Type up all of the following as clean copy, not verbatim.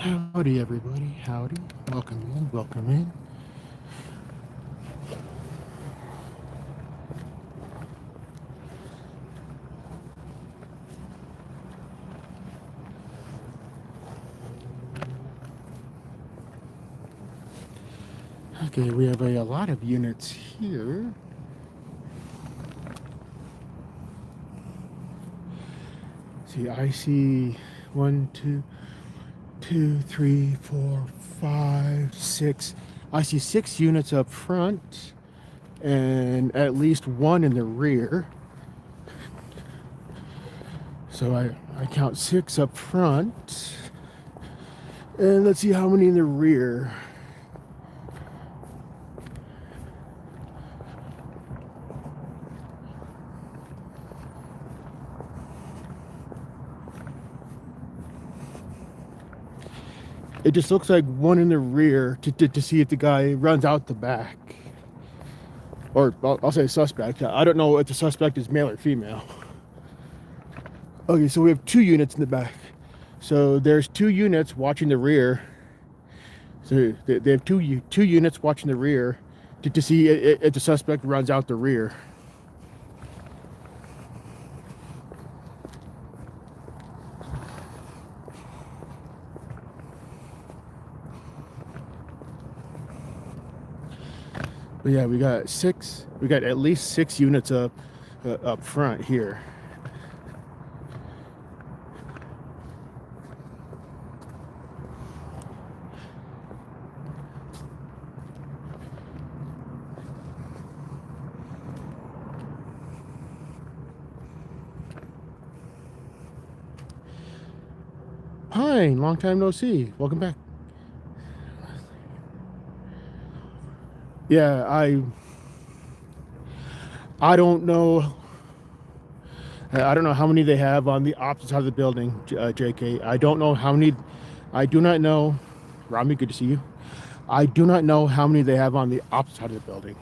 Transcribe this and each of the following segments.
Howdy, everybody. Howdy. Welcome in. Welcome in. Okay, we have a lot of units here. See, I see 1, 2, 2, 3, 4, 5, 6. I see 6 units up front and at least 1 in the rear. So I count 6 up front. And let's see how many in the rear. It just looks like 1 in the rear to see if the guy runs out the back. Or I'll say suspect. I don't know if the suspect is male or female. Okay, so we have 2 units in the back. So there's 2 units watching the rear. So they have two units watching the rear to see if the suspect runs out the rear. But yeah, we got at least 6 units up front here. Pine, long time no see. Welcome back. Yeah, I don't know. I don't know how many they have on the opposite side of the building, JK. I don't know how many. I do not know. Rami, good to see you. I do not know how many they have on the opposite side of the building.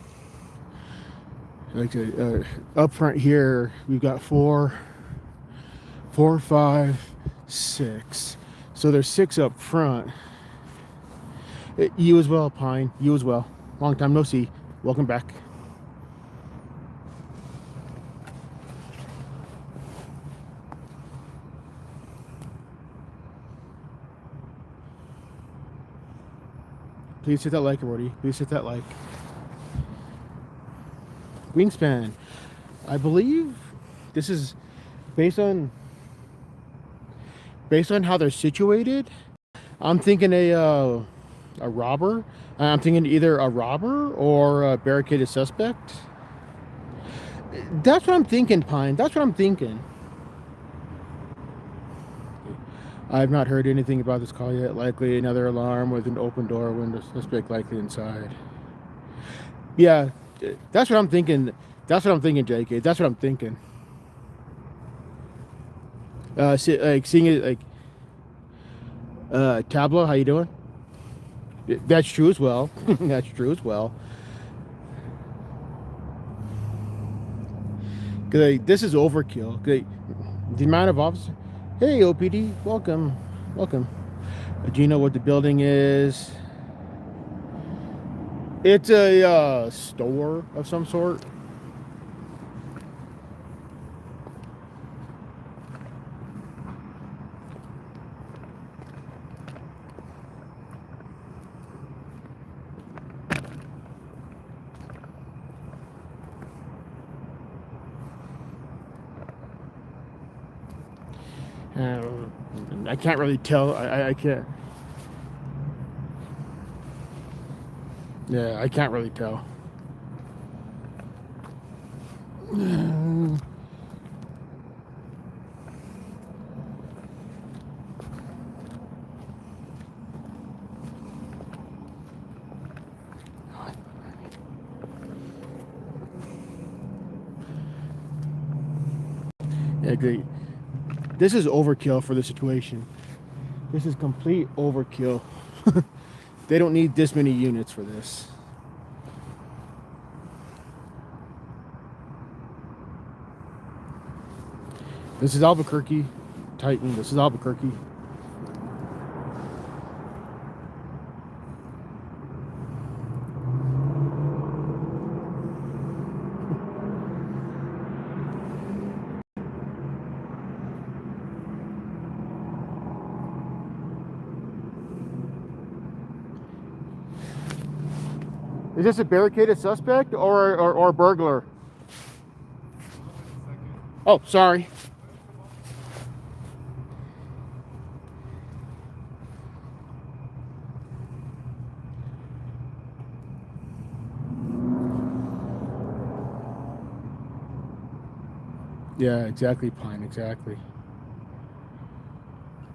Like up front here, we've got 4, 5, 6. So there's 6 up front. You as well, Pine. You as well. Long time no see. Welcome back. Please hit that like, Rody. Please hit that like. Wingspan. I believe this is based on how they're situated. I'm thinking a robber. I'm thinking either a robber or a barricaded suspect. That's what I'm thinking, Pine. That's what I'm thinking. I've not heard anything about this call yet. Likely another alarm with an open door when the suspect likely inside. Yeah, that's what I'm thinking. That's what I'm thinking, JK. That's what I'm thinking. Seeing it like Tableau, how you doing? That's true as well. That's true as well. Cause this is overkill. The amount of officers. Hey, OPD, welcome, welcome. Do you know what the building is? It's a store of some sort. I can't really tell. I can't. Yeah, I can't really tell. Yeah, great. This is overkill for the situation. This is complete overkill. They don't need this many units for this. This is Albuquerque. Titan, this is Albuquerque. Is this a barricaded suspect or burglar? Oh, sorry. Yeah, exactly, Pine, exactly.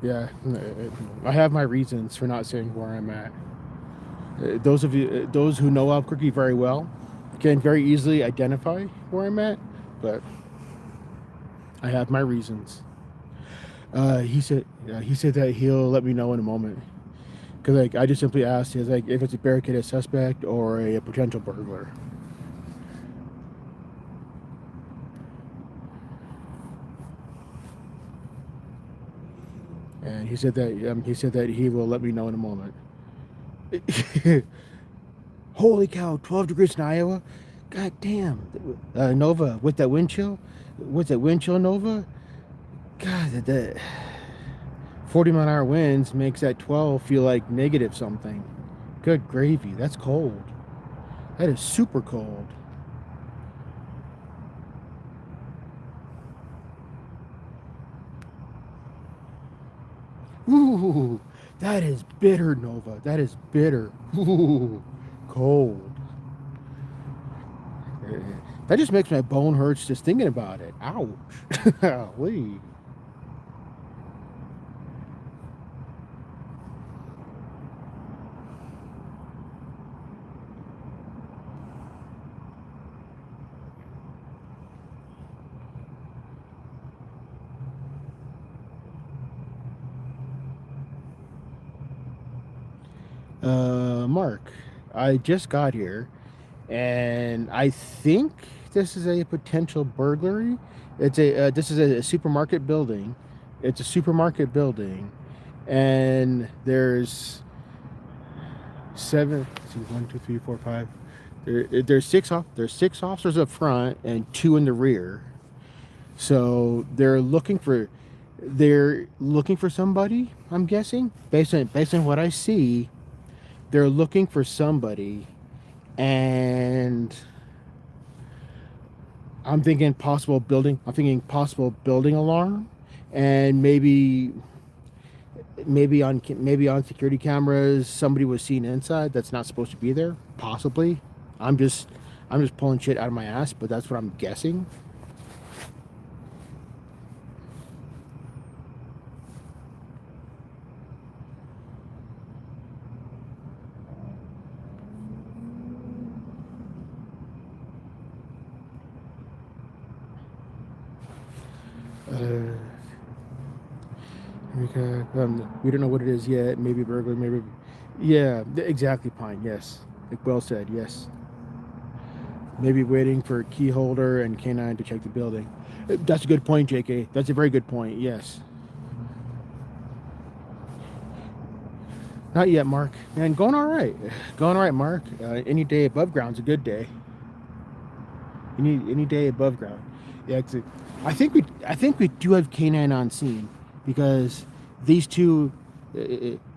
Yeah, I have my reasons for not saying where I'm at. Those who know Albuquerque very well, can very easily identify where I'm at, but I have my reasons. He said that he'll let me know in a moment. Cause like I just simply asked, is like if it's a barricaded suspect or a potential burglar. And he said that he will let me know in a moment. Holy cow, 12 degrees in Iowa. God damn. Nova with that wind chill, Nova. God, that 40-mile-an-hour winds makes that 12 feel like negative something. Good gravy. That's cold. That is super cold. Ooh, that is bitter, Nova. That is bitter. Ooh, cold. That just makes my bone hurts just thinking about it. Ouch. Wee. Mark, I just got here, and I think this is a potential burglary. This is a supermarket building. It's a supermarket building, and there's seven. Let's see, 1, 2, 3, 4, 5. There's six officers up front and two in the rear. So they're looking for somebody. I'm guessing based on what I see, they're looking for somebody, and I'm thinking possible building alarm, and maybe on security cameras somebody was seen inside that's not supposed to be there. Possibly. I'm just I'm just pulling shit out of my ass, but that's what I'm guessing. Uh, we don't know what it is yet. Maybe burglar, maybe. Yeah, exactly, Pine. Yes. Like well said, yes. Maybe waiting for key holder and canine to check the building. That's a good point, JK. That's a very good point, yes. Not yet, Mark. Man, going all right. Going all right, Mark. Any day above ground's a good day. Any day above ground. Yeah, I think we do have canine on scene because these two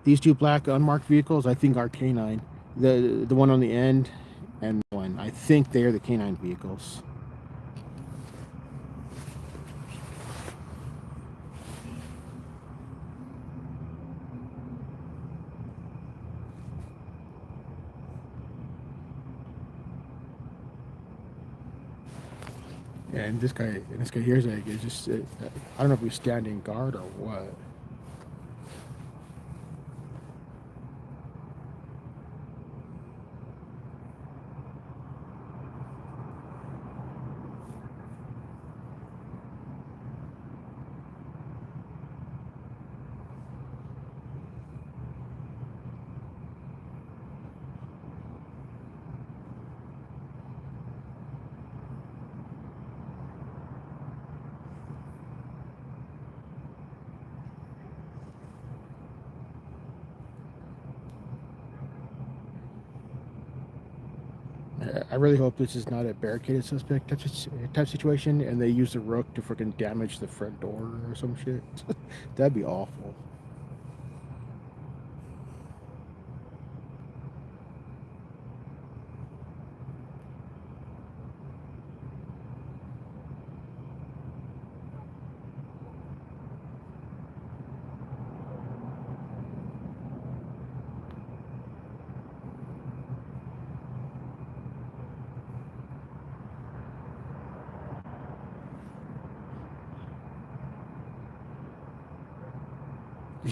these two black unmarked vehicles I think are canine. The one on the end and the one I think they are the canine vehicles. And this guy here's like is just I don't know if he's standing guard or what. I really hope this is not a barricaded suspect type situation, and they use the rook to freaking damage the front door or some shit. That'd be awful.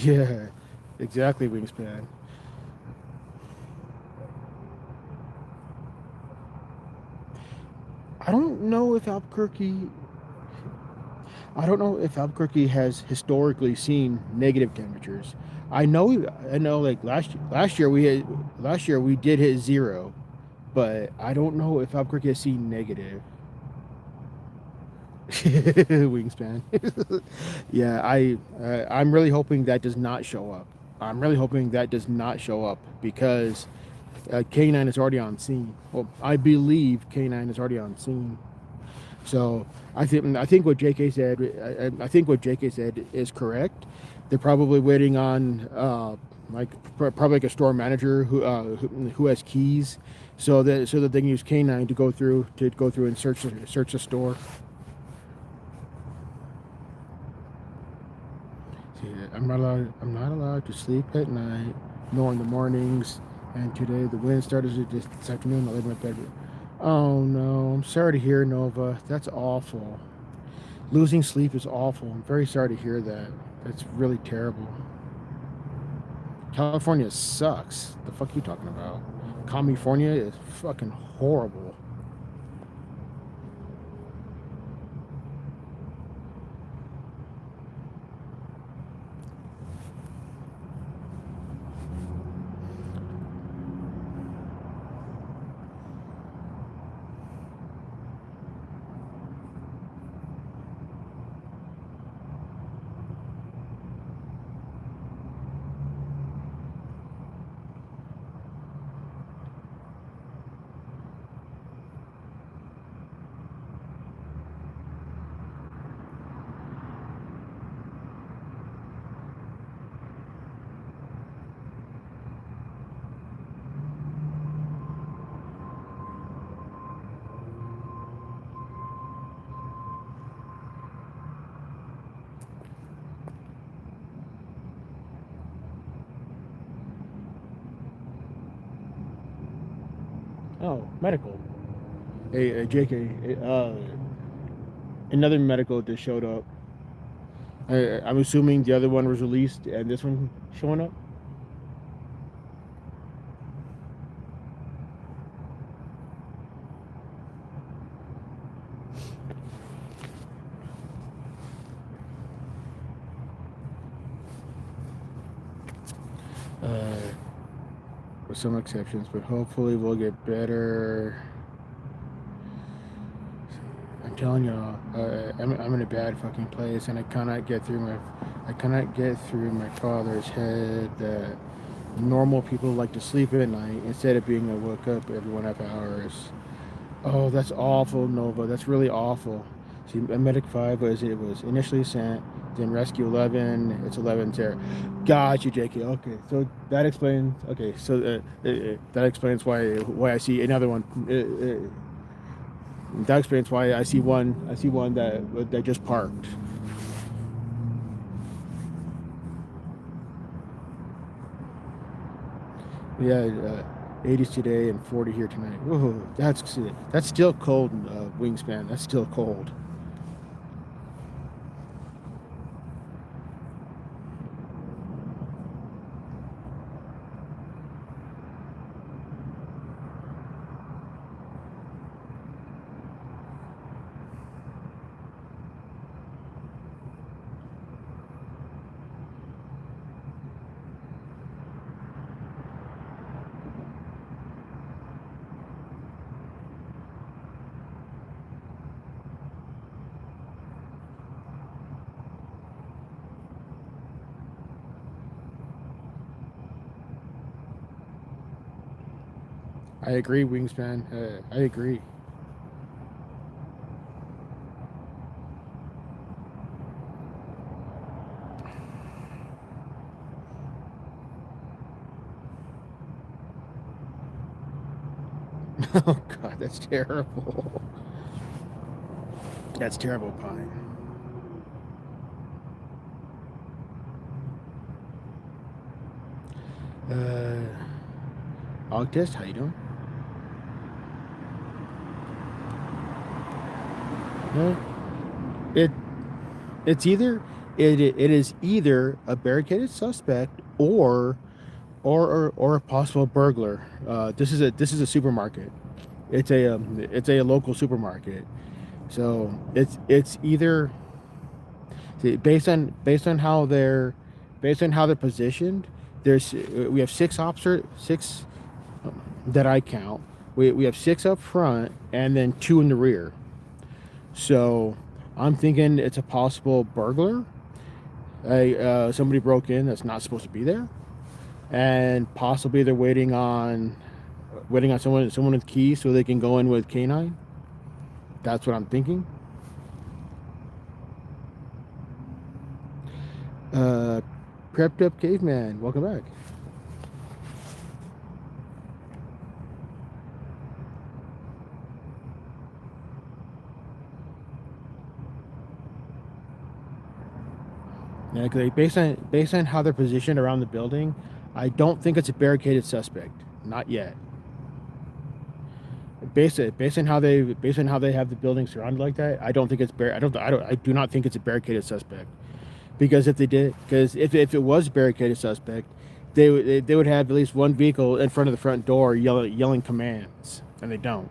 Yeah, exactly, Wingspan. I don't know if Albuquerque. I don't know if Albuquerque has historically seen negative temperatures. I know. Like last year we did hit 0, but I don't know if Albuquerque has seen negative. Wingspan. Yeah, I'm really hoping that does not show up. I'm really hoping that does not show up because K9 is already on scene. Well, I believe K9 is already on scene. So I think what JK said I think what JK said is correct. They're probably waiting on like probably like a store manager who has keys, so that they can use K9 to go through and search the store. See, I'm not allowed to sleep at night nor in the mornings. And today the wind started this afternoon. I laid in my bed. Oh no, I'm sorry to hear, Nova. That's awful. Losing sleep is awful. I'm very sorry to hear that. That's really terrible. California sucks. The fuck are you talking about? California is fucking horrible. Oh, medical. Hey, JK, another medical just showed up. I'm assuming the other one was released and this one showing up. Uh, with some exceptions, but hopefully we'll get better. I'm telling y'all, I'm in a bad fucking place, and I cannot get through my father's head that normal people like to sleep at night instead of being woke up every 1.5 hours. Oh, that's awful, Nova. That's really awful. See, Medic 5 was initially sent, then Rescue 11. It's 11 there. Got you, JK. Okay, so that explains. Okay, so that explains why I see another one. That explains why I see one. I see one that just parked. Yeah, 80s today and 40 here tonight. Whoa, that's still cold, Wingspan. That's still cold. I agree, Wingspan. I agree. Oh God, that's terrible. That's terrible, Pine. Uh, August, how you doing? Uh, it it's either it is either a barricaded suspect or a possible burglar. This is a supermarket. It's a local supermarket. So it's either based on how they're positioned. We have six that I count. We have six up front and then two in the rear. So I'm thinking it's a possible burglar. Somebody broke in that's not supposed to be there, and possibly they're waiting on someone with keys so they can go in with canine. That's what I'm thinking. Uh, Prepped up caveman, welcome back. Yeah, 'cause based on how they're positioned around the building, I don't think it's a barricaded suspect. Not yet. Based on how they have the building surrounded like that, I don't think it's I do not think it's a barricaded suspect. Because if it was a barricaded suspect, they would have at least one vehicle in front of the front door yelling commands, and they don't.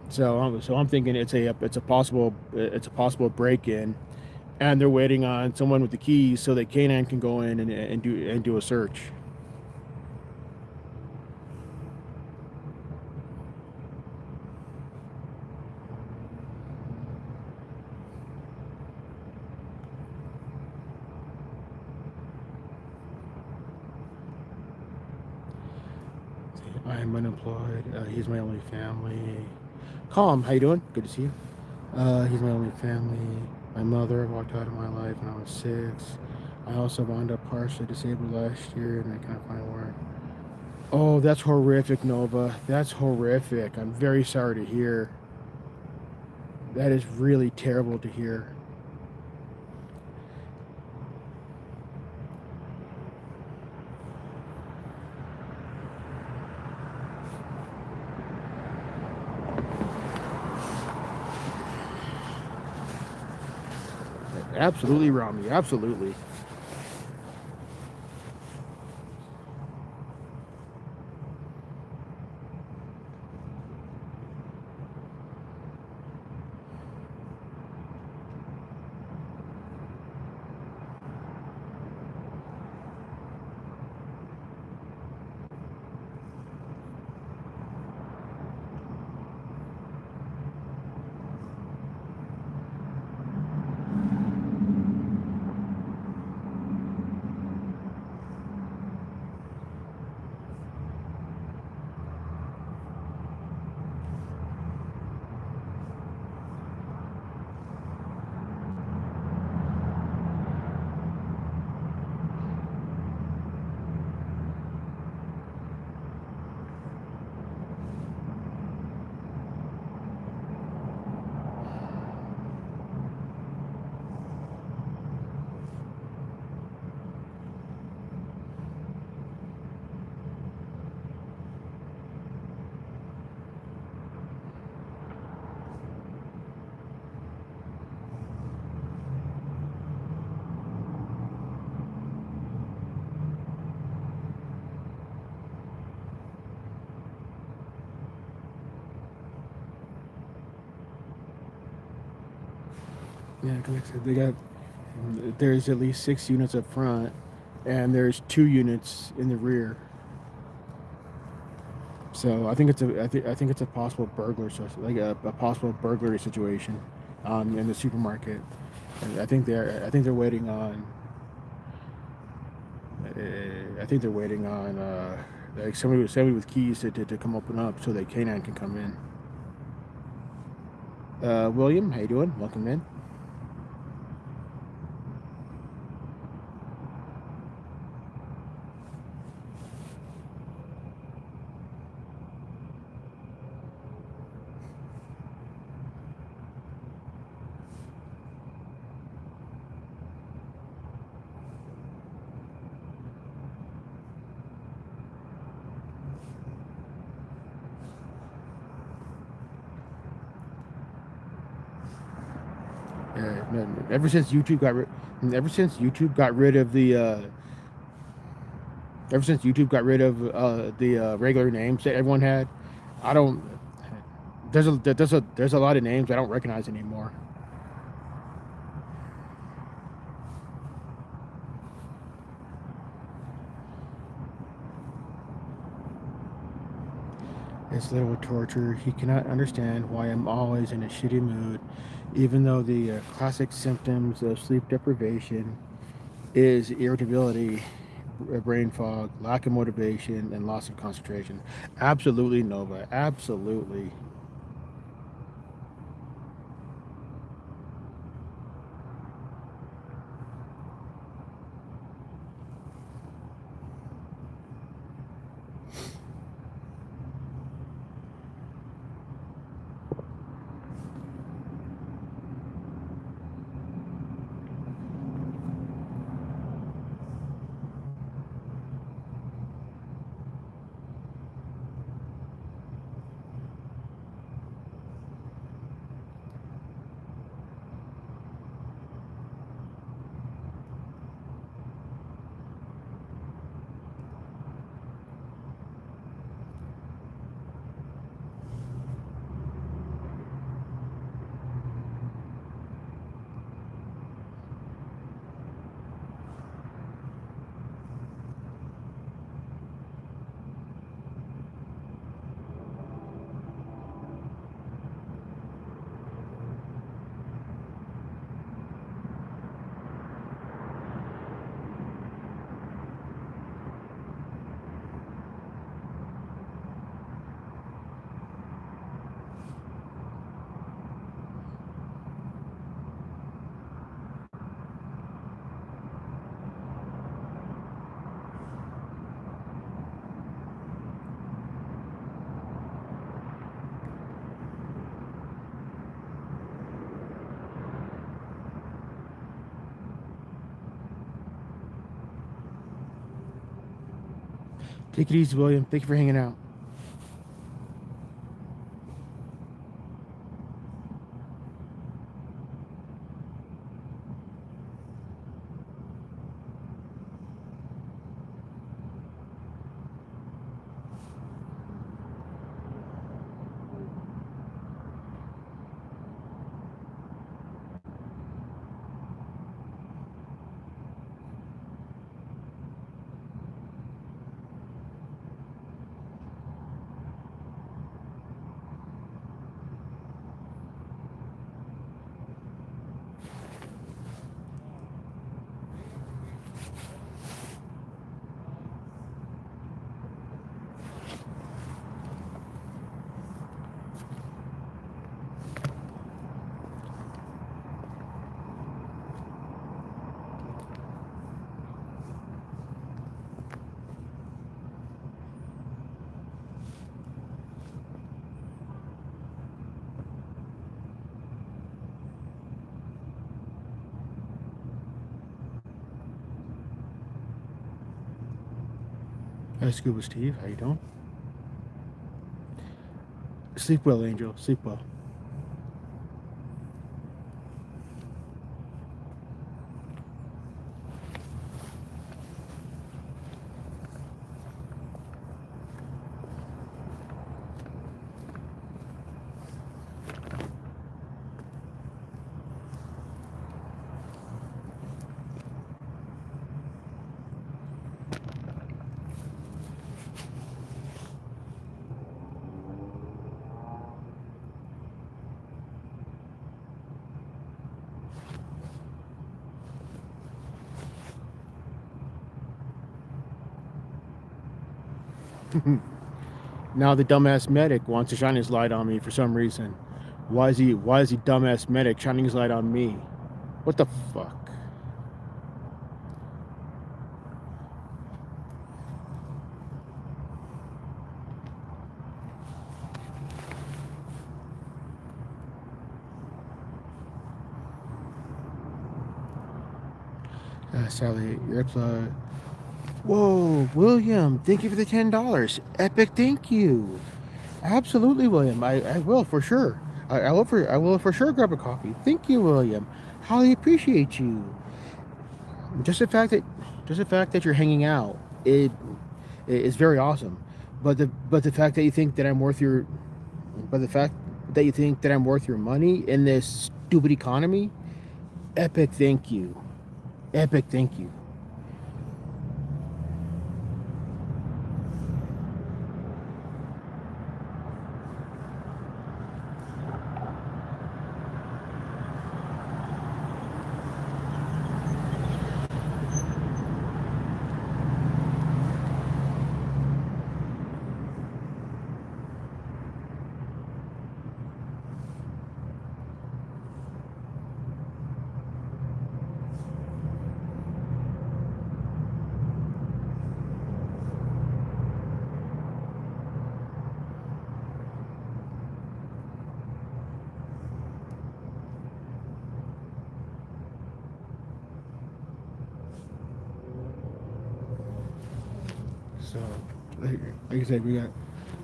So I'm thinking it's a possible break in, and they're waiting on someone with the keys so that canine can go in and do a search. I am unemployed. He's my only family. Calm, how you doing? Good to see you. He's my only family. My mother walked out of my life when I was 6. I also wound up partially disabled last year, and I can't find work. Oh, that's horrific, Nova. That's horrific. I'm very sorry to hear. That is really terrible to hear. Absolutely, Rami. Absolutely. Yeah, like I said, there's at least 6 units up front, and there's 2 units in the rear. So I think it's a possible like a possible burglary situation, in the supermarket. And I think they're waiting on. I think they're waiting on like somebody with keys to come open up so that canine can come in. William, how you doing? Welcome in. Ever since YouTube got rid, ever since YouTube got rid of the, ever since YouTube got rid of the regular names that everyone had, I don't. There's a lot of names I don't recognize anymore. It's little torture. He cannot understand why I'm always in a shitty mood, even though the classic symptoms of sleep deprivation is irritability, brain fog, lack of motivation, and loss of concentration. Absolutely, Nova. Absolutely. Take it easy, William. Thank you for hanging out. Hi, Scuba Steve. How you doing? Sleep well, Angel. Sleep well. Now the dumbass medic wants to shine his light on me for some reason. Why is he dumbass medic shining his light on me? What the fuck? Sally, your whoa, William, thank you for the $10. Epic, thank you. Absolutely, William. I will for sure. I will for sure grab a coffee. Thank you, William. highly appreciate you. Just the fact that you're hanging out, it is very awesome. But the fact that you think that I'm worth your but the fact that you think that I'm worth your money in this stupid economy, epic thank you. Epic thank you. So, like I said, we got,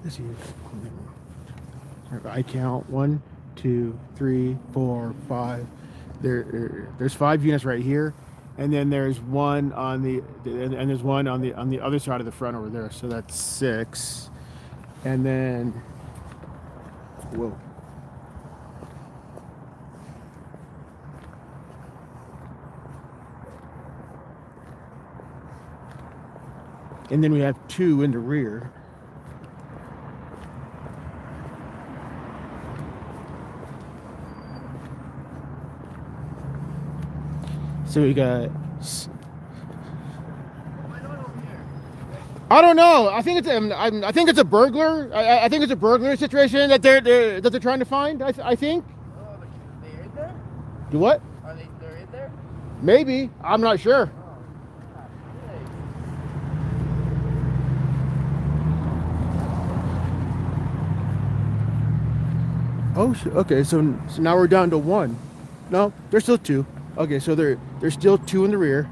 let's see, I count 1, 2, 3, 4, 5. There's 5 units right here, and then there's one on the and there's one on the other side of the front over there. So that's 6, and then whoa. And then we have 2 in the rear. So we got. I don't know. I think it's a burglar. I think it's a burglar situation that they're trying to find. I think. Oh, they're in there? Do what? They're in there? Maybe. I'm not sure. Oh, okay. So now we're down to 1. No, there's still 2. Okay, so there's still 2 in the rear.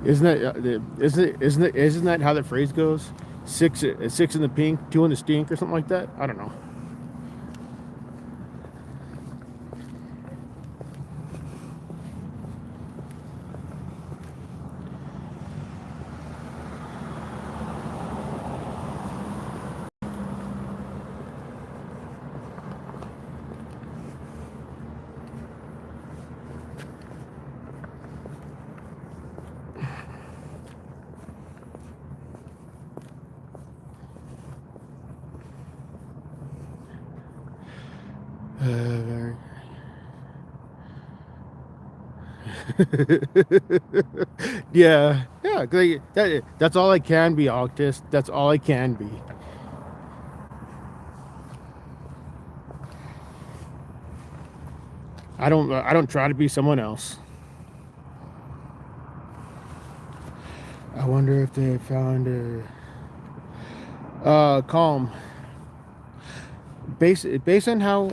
Isn't that how the phrase goes? 6 in the pink, 2 in the stink, or something like that. I don't know. Yeah, that's all I can be, Octus. That's all I can be. I don't try to be someone else. I wonder if they found calm. Based on how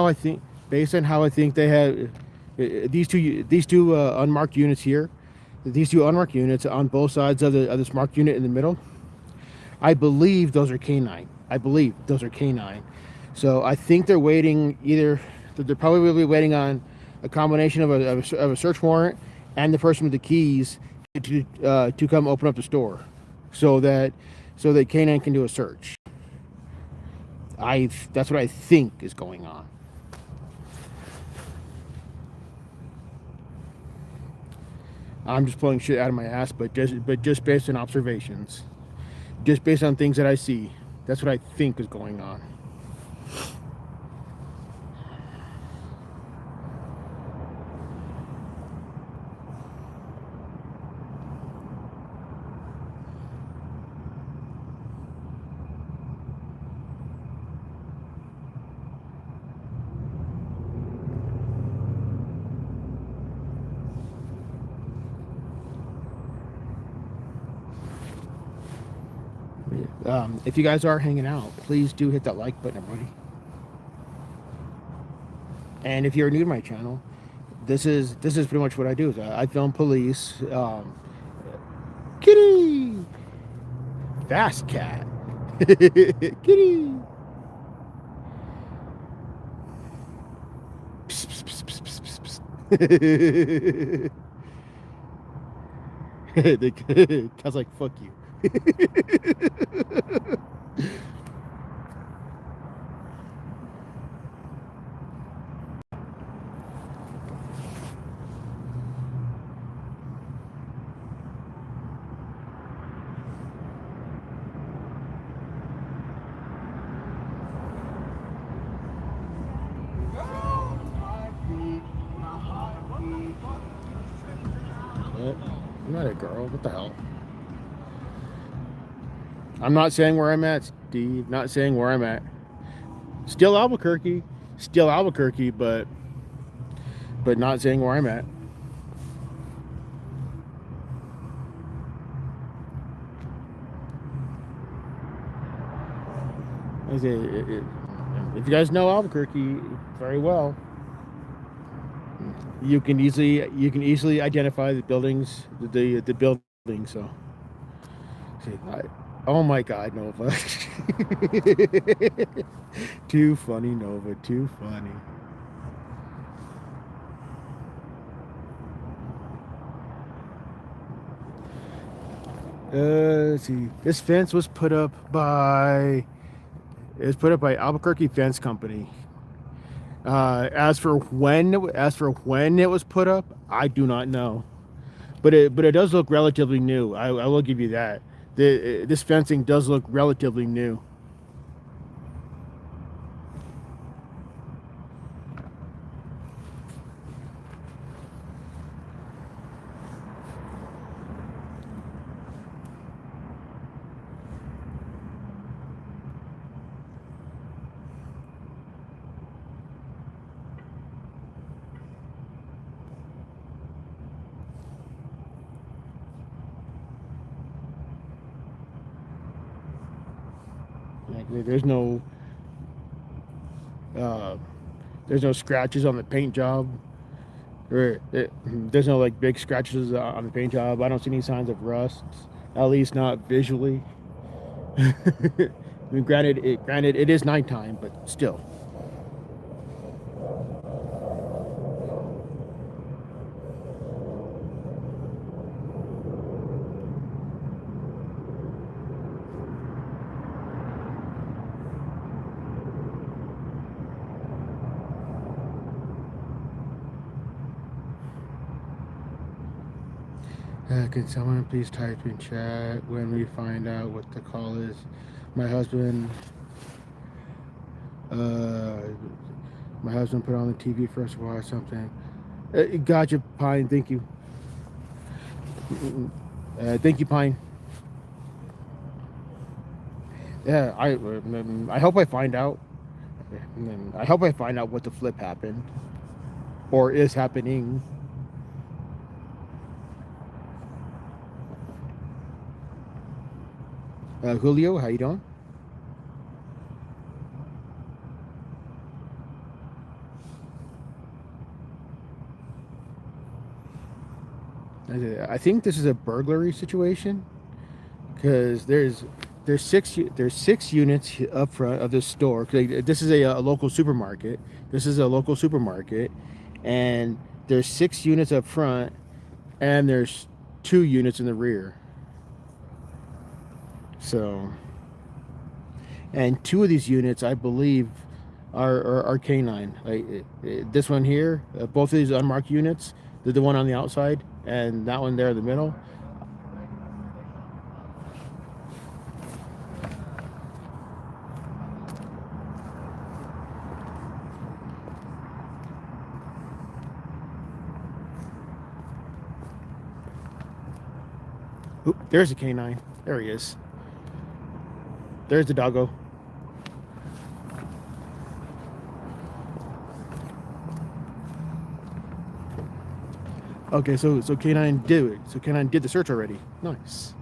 I think they have these two unmarked units here, these 2 unmarked units on both sides of this marked unit in the middle. I believe those are canine. So I think they're waiting they're probably waiting on a combination of a search warrant and the person with the keys to come open up the store, so that canine can do a search. That's what I think is going on. I'm just pulling shit out of my ass, but just based on observations, just based on things that I see, that's what I think is going on. If you guys are hanging out, please do hit that like button, everybody. And if you're new to my channel, this is pretty much what I do. I film police. Kitty, fast cat, kitty. Cat's like, fuck you. I'm not a girl. What the hell? I'm not saying where I'm at, Steve. Not saying where I'm at. Still Albuquerque. Still Albuquerque, but not saying where I'm at. I say, if you guys know Albuquerque very well, you can easily identify the buildings, the building. So, oh my God, Nova! Too funny, Nova. Too funny. Let's see. This fence was put up by Albuquerque Fence Company. As for when it was put up, I do not know. But it does look relatively new. I will give you that. This fencing does look relatively new. There's no scratches on the paint job, there's no like big scratches on the paint job. I don't see any signs of rust, at least not visually. I mean, granted it is nighttime, but still. Can someone please type in chat when we find out what the call is? My husband put on the TV for us to watch something. Gotcha, Pine. Thank you. Thank you, Pine. Yeah, I hope I find out. I hope I find out what the flip happened or is happening. Julio, how you doing? I think this is a burglary situation because there's six units up front of this store. This is a local supermarket. This is a local supermarket, and there's 6 units up front, and there's 2 units in the rear. So, and 2 of these units, I believe, are canine. Like this one here, both of these unmarked units, the one on the outside and that one there in the middle. Oop, there's a canine. There he is. There's the doggo. Okay, so K9 did it. So K9 did the search already. Nice.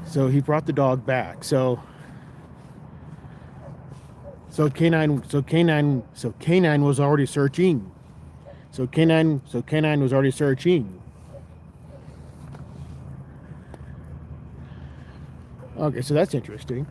So he brought the dog back. So K9 was already searching. So K9 was already searching. Okay, so that's interesting.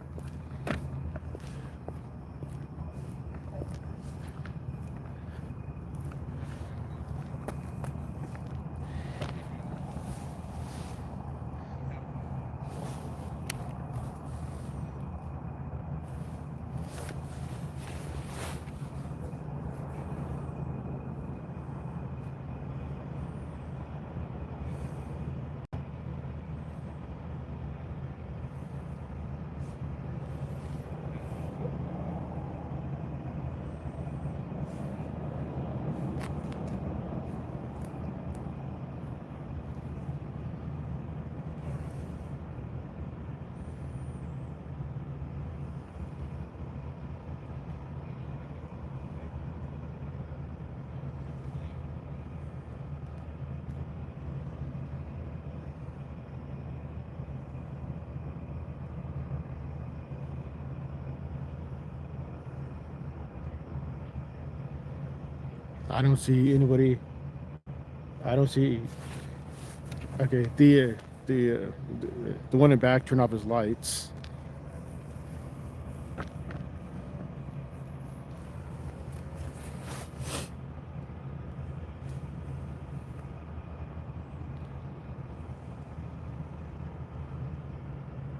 I don't see anybody. I don't see. Okay, the one in back turned off his lights.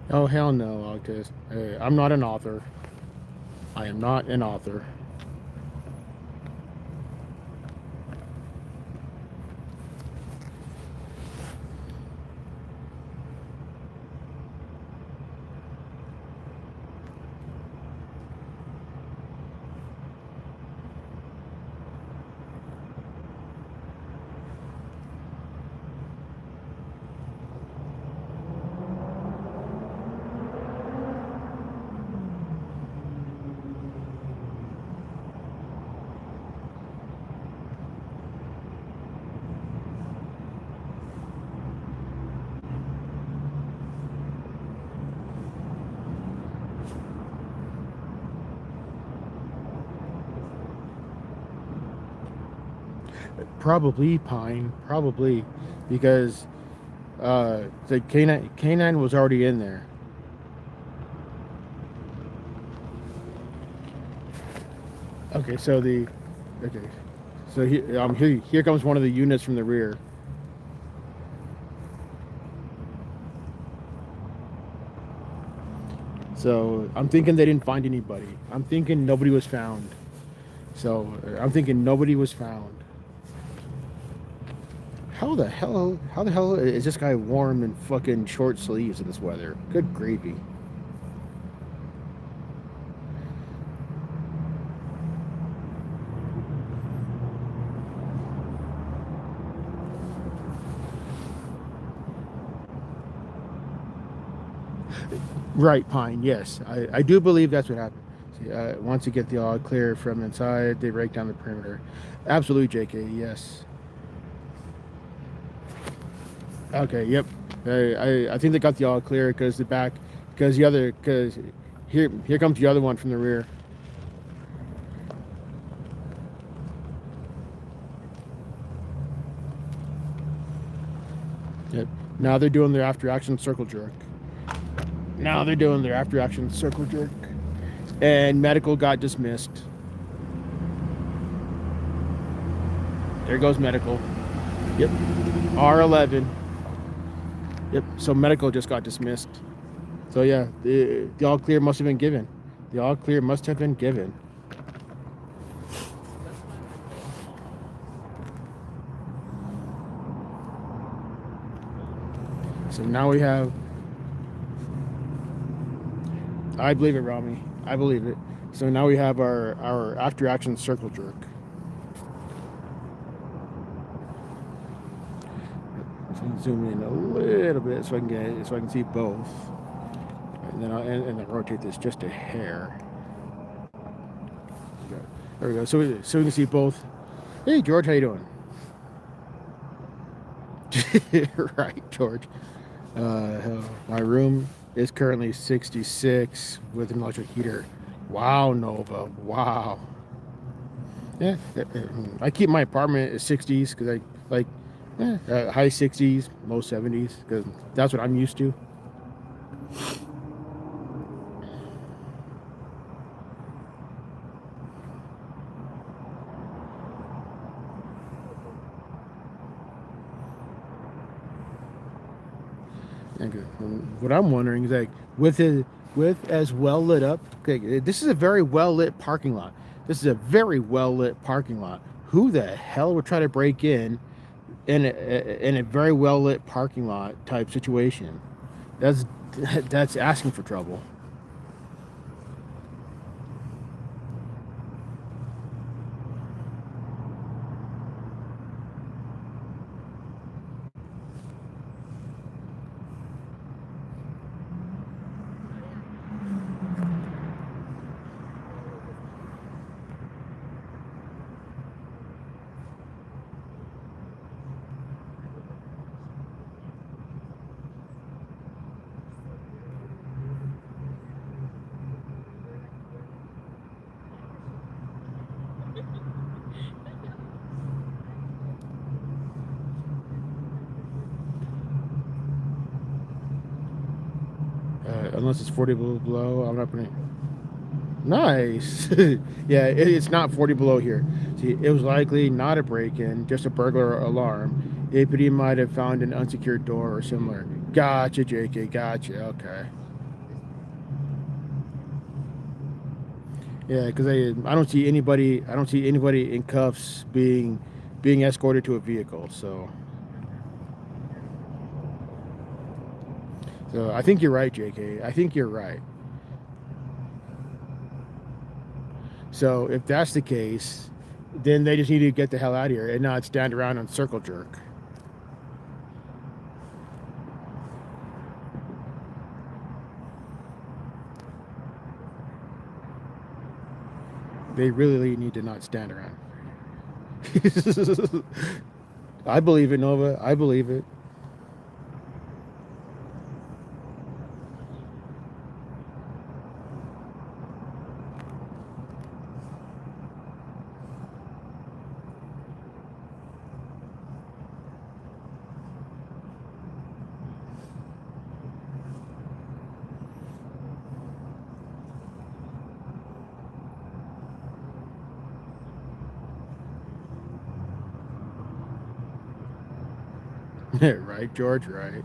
Oh hell no, August. Hey, I'm not an author. I am not an author. Probably Pine, probably, because the K9 was already in there. Okay, so here comes one of the units from the rear. So I'm thinking they didn't find anybody. I'm thinking nobody was found. So I'm thinking nobody was found. How the hell is this guy warm in fucking short sleeves in this weather? Good gravy. Right, Pine, yes. I do believe that's what happened. See, once you get the all clear from inside, they break down the perimeter. Absolutely, JK, yes. Okay, yep. I think they got the all clear because here comes the other one from the rear. Yep. Now they're doing their after action circle jerk. And medical got dismissed. There goes medical. Yep. R11. Yep. So medical just got dismissed. So yeah, the all clear must have been given. The all clear must have been given. So now we have. I believe it, Rami. I believe it. So now we have our after action circle jerk. So zoom in a little bit so I can see both, and then rotate this just a hair. There we go. So we can see both. Hey George, how you doing? Right, George. My room is currently 66 with an electric heater. Wow, Nova. Wow. Yeah, I keep my apartment at 60s because I like high 60s, low 70s because that's what I'm used to. And what I'm wondering is like with as well lit up. Okay, this is a very well lit parking lot. This is a very well lit parking lot. Who the hell would try to break in a very well lit parking lot type situation? That's that's asking for trouble. Unless it's 40 below, I'm not putting. Nice. Yeah, it's not 40 below here. See, it was likely not a break-in, just a burglar alarm. APD might have found an unsecured door or similar. Gotcha, JK. Gotcha. Okay. Yeah, because I don't see anybody. I don't see anybody in cuffs being escorted to a vehicle. So I think you're right, JK. I think you're right. So if that's the case, then they just need to get the hell out of here and not stand around and circle jerk. They really need to not stand around. I believe it, Nova. I believe it. Right, George? Right.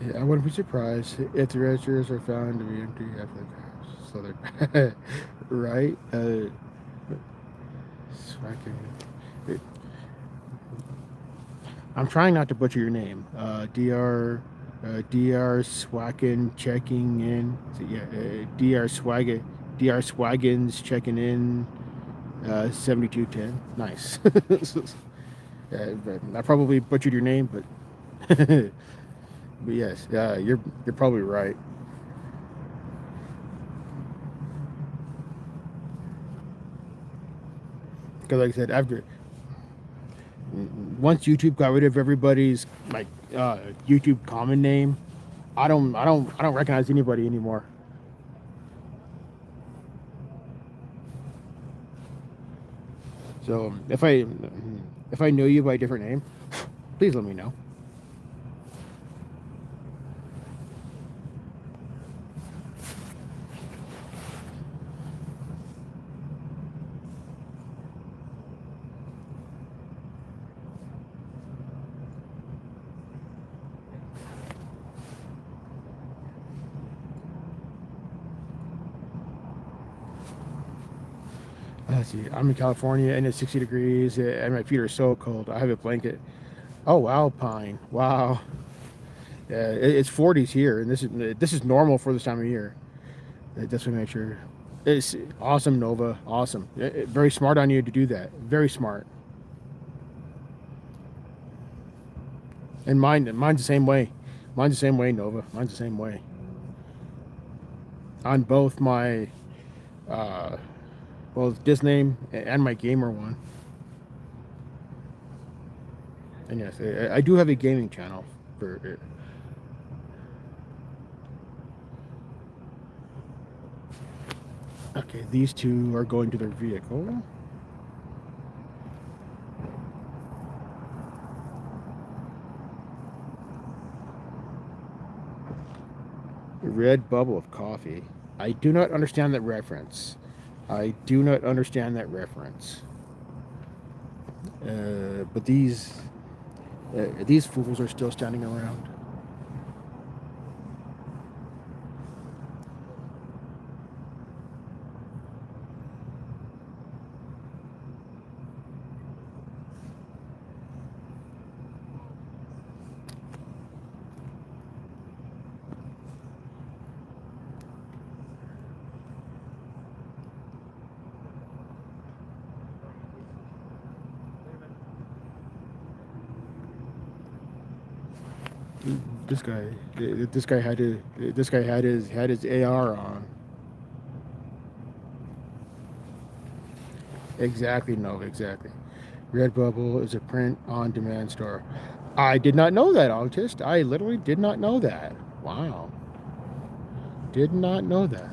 Yeah, I wouldn't be surprised if the registers are found to be empty after the crash. So they're right. So I'm trying not to butcher your name. Dr. Swaggin checking in. Yeah, Dr. Swaggins checking in. 7210. Nice. I probably butchered your name, but but yes, you're probably right. Because like I said, after once YouTube got rid of everybody's like YouTube common name, I don't recognize anybody anymore. So if I know you by a different name, please let me know. Let's see. I'm in California and it's 60 degrees and my feet are so cold. I have a blanket. Oh, Alpine. Wow. Yeah, it's 40s here, and this is normal for this time of year. Just to make sure. It's awesome, Nova. Awesome. Very smart on you to do that. Very smart. And mine's the same way. Mine's the same way, Nova. Mine's the same way. On both my, uh, both this name and my gamer one. And yes, I do have a gaming channel for. Okay, these two are going to their vehicle. Red bubble of coffee. I do not understand that reference. I do not understand that reference. But these fools are still standing around. This guy had his AR on. Exactly, no, exactly. Redbubble is a print-on-demand store. I did not know that, August. I literally did not know that. Wow, did not know that.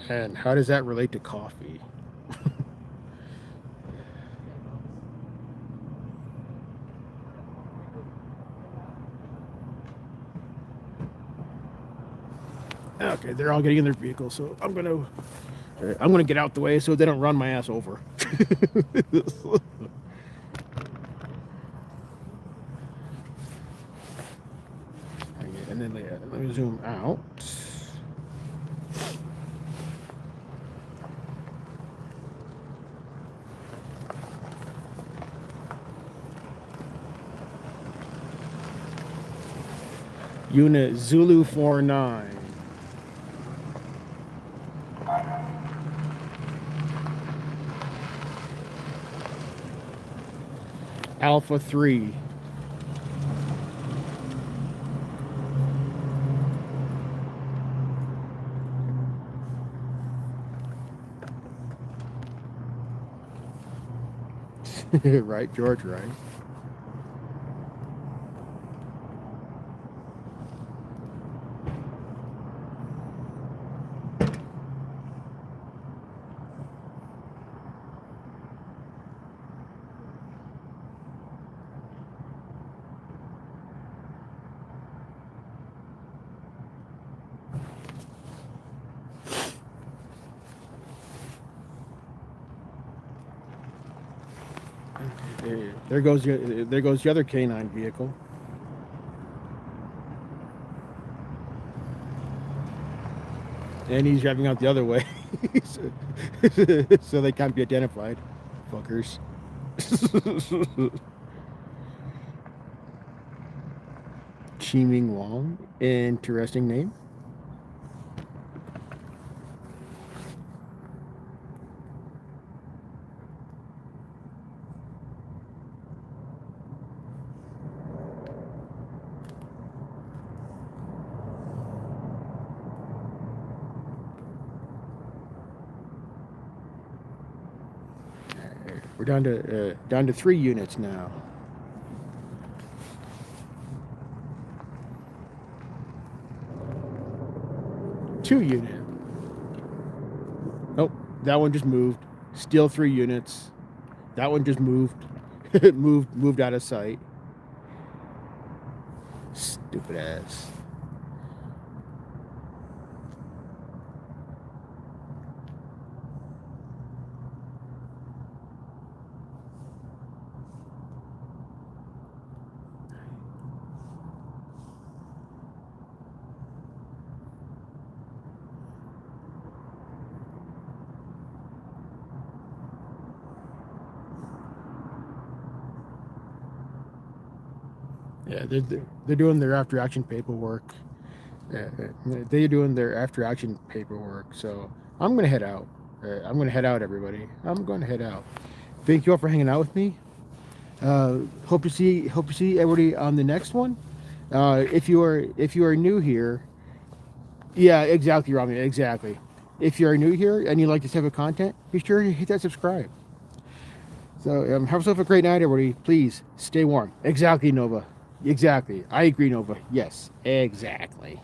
And how does that relate to coffee? Okay, they're all getting in their vehicle, so I'm gonna get out the way so they don't run my ass over. And then let me zoom out. Unit Zulu 49. Alpha 3. Right, George, right? There goes the other canine vehicle. And he's driving out the other way. So they can't be identified. Fuckers. Chiming Wong. Interesting name. We're down to 3 units now. Two unit. Oh, that one just moved. Still 3 units. That one just moved. moved out of sight. Stupid ass. Yeah, they're doing their after action paperwork. Yeah, they're doing their after action paperwork. So I'm gonna head out. I'm gonna head out, everybody. I'm gonna head out. Thank you all for hanging out with me. Hope to see everybody on the next one. If you are new here, yeah, exactly, Rami, exactly. If you are new here and you like this type of content, be sure to hit that subscribe. So have yourself a great night, everybody. Please stay warm. Exactly, Nova. Exactly. I agree, Nova. Yes, exactly.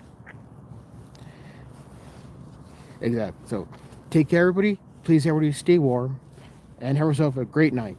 Exactly. So take care, everybody. Please, everybody, stay warm and have yourself a great night.